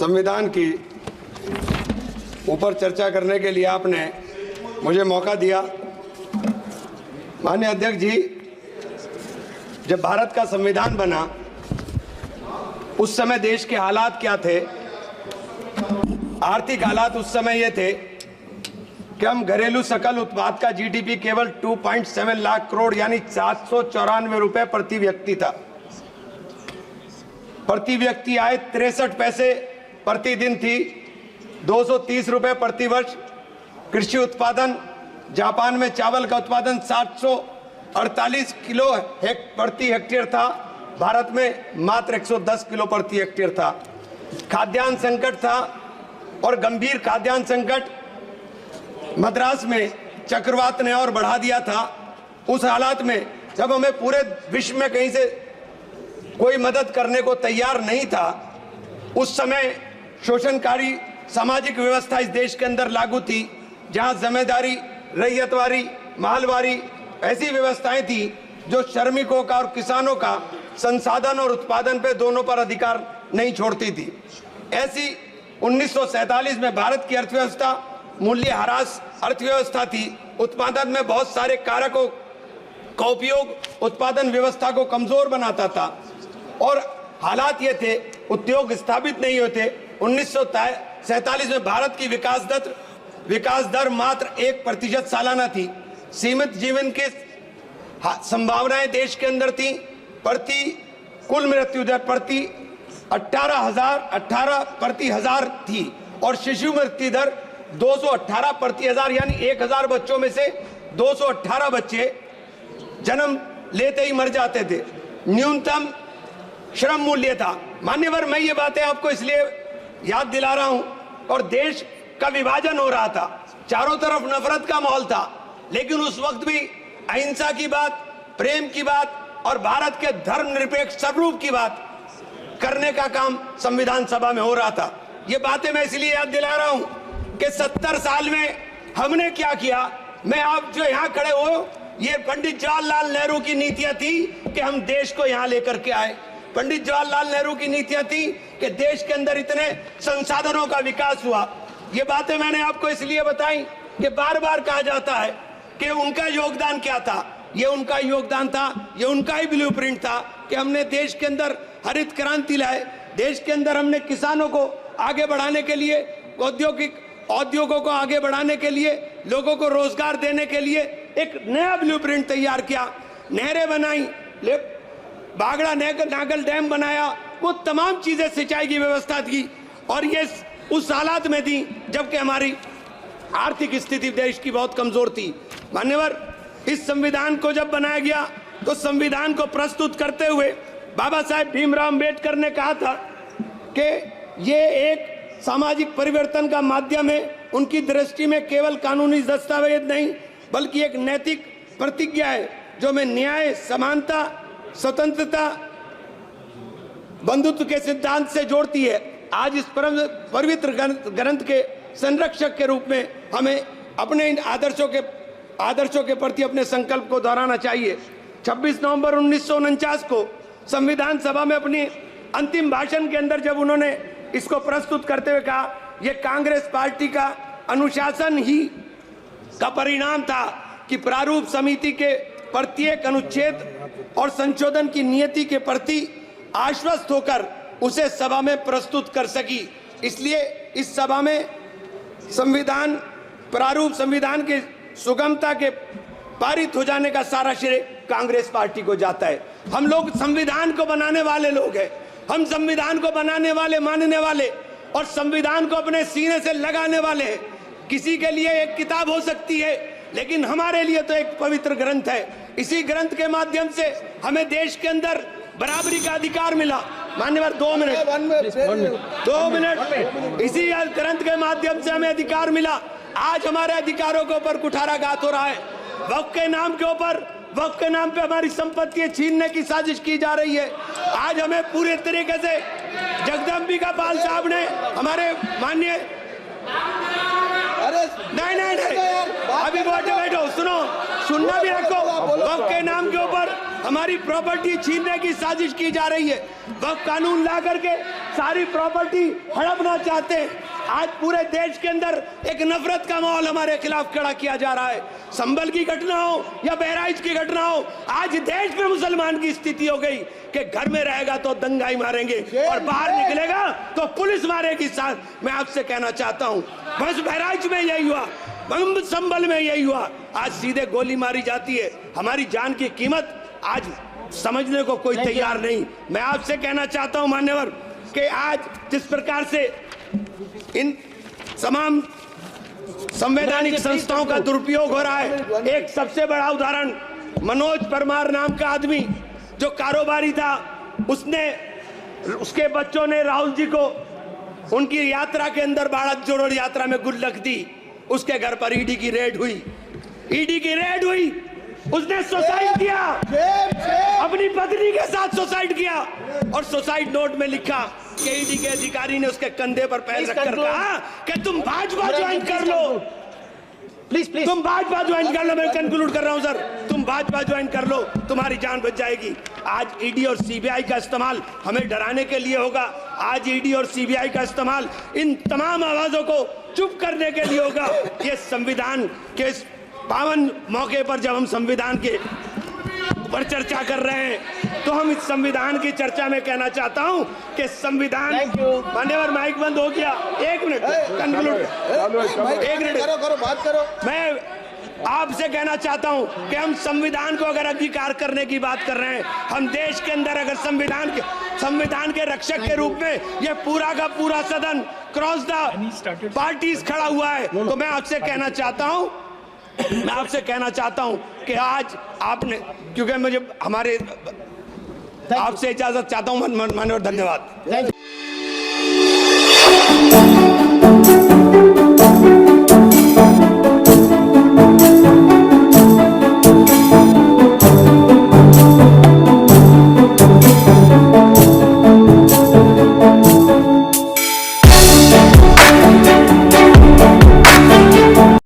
संविधान की ऊपर चर्चा करने के लिए आपने मुझे मौका दिया। माननीय अध्यक्ष जी, जब भारत का संविधान बना उस समय देश के हालात क्या थे? आर्थिक हालात उस समय ये थे कि हम घरेलू सकल उत्पाद का जीडीपी केवल 2.7 लाख करोड़ यानी 794 रुपए प्रति व्यक्ति था। प्रति व्यक्ति आय 63 पैसे प्रतिदिन थी, 230 रुपए प्रति वर्ष। कृषि उत्पादन, जापान में चावल का उत्पादन 748 किलो प्रति हेक्टेयर था, भारत में मात्र 110 किलो प्रति हेक्टेयर था। खाद्यान्न संकट था और गंभीर खाद्यान्न संकट मद्रास में चक्रवात ने और बढ़ा दिया था। उस हालात में जब हमें पूरे विश्व में कहीं से कोई मदद करने को तैयार नहीं था, उस समय शोषणकारी सामाजिक व्यवस्था इस देश के अंदर लागू थी, जहां जमींदारी, रैयतवारी, मालवारी ऐसी व्यवस्थाएं थी जो श्रमिकों का और किसानों का संसाधन और उत्पादन पे दोनों पर अधिकार नहीं छोड़ती थी। ऐसी 1947 में भारत की अर्थव्यवस्था मूल्यह्रास अर्थव्यवस्था थी। उत्पादन में बहुत सारे कारकों का उपयोग उत्पादन व्यवस्था को कमजोर बनाता था और हालात ये थे, उद्योग स्थापित नहीं होते। 1947 में भारत की विकास दर मात्र 1% सालाना थी। सीमित जीवन की संभावनाएं देश के अंदर थी। कुल मृत्यु दर प्रति 18 प्रति हजार थी और शिशु मृत्यु दर 218 प्रति हजार, यानी 1000 बच्चों में से 218 बच्चे जन्म लेते ही मर जाते थे। न्यूनतम श्रम मूल्य था। मान्यवर, मैं ये बातें आपको इसलिए याद दिला रहा हूं, और देश का विभाजन हो रहा था, चारों तरफ नफरत का माहौल था, लेकिन उस वक्त भी अहिंसा की बात, प्रेम की बात और भारत के धर्मनिरपेक्ष स्वरूप की बात करने का काम संविधान सभा में हो रहा था। ये बातें मैं इसलिए याद दिला रहा हूं कि 70 साल में हमने क्या किया। मैं आप जो यहाँ खड़े हो, ये पंडित जवाहरलाल नेहरू की नीतियां थी कि हम देश को यहाँ लेकर के आए। पंडित जवाहरलाल नेहरू की नीतियां थी कि देश के अंदर इतने संसाधनों का विकास हुआ। ये बातें मैंने आपको इसलिए बताई कि बार बार कहा जाता है कि उनका योगदान क्या था। ये उनका योगदान था, ये उनका ही ब्लूप्रिंट था कि हमने देश के अंदर हरित क्रांति लाए। देश के अंदर हमने किसानों को आगे बढ़ाने के लिए, औद्योगों को आगे बढ़ाने के लिए, लोगों को रोजगार देने के लिए एक नया ब्लूप्रिंट तैयार किया। नहरें बनाई, बागड़ा नागल डैम बनाया, वो तमाम चीजें सिंचाई की व्यवस्था थी और ये उस हालात में थी जबकि हमारी आर्थिक स्थिति देश की बहुत कमजोर थी। मान्यवर, इस संविधान को जब बनाया गया तो संविधान को प्रस्तुत करते हुए बाबा साहेब भीमराव अम्बेडकर ने कहा था कि ये एक सामाजिक परिवर्तन का माध्यम है। उनकी दृष्टि में केवल कानूनी दस्तावेज नहीं बल्कि एक नैतिक प्रतिज्ञा है जो में न्याय, समानता, स्वतंत्रता, बंधुत्व के सिद्धांत से जोड़ती है। आज इस पवित्र ग्रंथ के संरक्षक के रूप में हमें अपने इन आदर्शों के प्रति अपने संकल्प को दोहराना चाहिए। 26 नवंबर 1949 को संविधान सभा में अपनी अंतिम भाषण के अंदर जब उन्होंने इसको प्रस्तुत करते हुए कहा, यह कांग्रेस पार्टी का अनुशासन ही का परिणाम था कि प्रारूप समिति के प्रत्येक अनुच्छेद और संशोधन की नियति के प्रति आश्वस्त होकर उसे सभा में प्रस्तुत कर सकी। इसलिए इस सभा में प्रारूप संविधान के सुगमता के पारित हो जाने का सारा श्रेय कांग्रेस पार्टी को जाता है। हम लोग संविधान को बनाने वाले लोग हैं, हम संविधान को बनाने वाले, मानने वाले और संविधान को अपने सीने से लगाने वाले हैं। किसी के लिए एक किताब हो सकती है, लेकिन हमारे लिए तो एक पवित्र ग्रंथ है। इसी ग्रंथ के माध्यम से हमें देश के अंदर बराबरी का अधिकार मिला। मान्यवर, 2 मिनट। इसी ग्रंथ के माध्यम से हमें अधिकार मिला। आज हमारे अधिकारों के ऊपर कुठाराघात हो रहा है। वक्फ के नाम पे हमारी संपत्तियां छीनने की साजिश की जा रही है। आज हमें पूरे तरीके से जगदम्बिका पाल साहब ने हमारे माननीय नहीं अभी बैठो सुनना भी रखो। वक्फ के नाम के ऊपर हमारी प्रॉपर्टी छीनने की साजिश की जा रही है। वक्फ कानून ला करके सारी प्रॉपर्टी हड़पना चाहते हैं। आज पूरे देश के अंदर एक नफरत का माहौल हमारे खिलाफ खड़ा किया जा रहा है। संभल की घटना हो या बहराइच की घटना हो, आज देश में मुसलमान की स्थिति हो गई कि घर में रहेगा तो दंगाई मारेंगे और बाहर निकलेगा तो पुलिस मारेगी। साथ मैं आपसे कहना चाहता हूं, बस बहराइच में यही हुआ, संभल में यही हुआ, आज सीधे गोली मारी जाती है। हमारी जान की कीमत आज समझने को कोई तैयार नहीं। मैं आपसे कहना चाहता हूं मान्यवर कि आज जिस प्रकार से इन तमाम संवैधानिक संस्थाओं का दुरुपयोग हो रहा है, एक सबसे बड़ा उदाहरण मनोज परमार नाम का आदमी जो कारोबारी था, उसके बच्चों ने राहुल जी को उनकी यात्रा के अंदर भारत जोड़ो यात्रा में गुल्लक दी। उसके घर पर ईडी की रेड हुई, उसने सुसाइड किया, अपनी पत्नी के साथ सुसाइड किया और सुसाइड नोट में लिखा कि ईडी के अधिकारी ने उसके कंधे पर पैर रखकर कहा कि तुम भाजपा ज्वाइन कर लो, प्लीज तुम भाजपा ज्वाइन कर लो। मैं कंक्लूड कर रहा हूं सर, तुम भाजपा ज्वाइन कर लो, तुम्हारी जान बच जाएगी। आज ईडी और सीबीआई का इस्तेमाल हमें डराने के लिए होगा। आज ईडी और सीबीआई का इस्तेमाल इन तमाम आवाजों को चुप करने के लिए होगा। ये संविधान के इस पावन मौके पर जब हम संविधान के पर चर्चा कर रहे हैं तो हम इस संविधान की चर्चा में कहना चाहता हूं कि संविधान, मान्यवर माइक बंद हो गया, एक मिनट कंक्लूड, एक मिनट करो, बात करो। मैं आपसे कहना चाहता हूं कि हम संविधान को अगर अंगीकार करने की बात कर रहे हैं, हम देश के अंदर अगर संविधान के रक्षक के रूप में यह पूरा का पूरा सदन क्रॉस द पार्टीज खड़ा हुआ है, तो मैं आपसे कहना चाहता हूं कि आज आपने, क्योंकि मुझे आपसे इजाजत चाहता हूं, माननीय, धन्यवाद।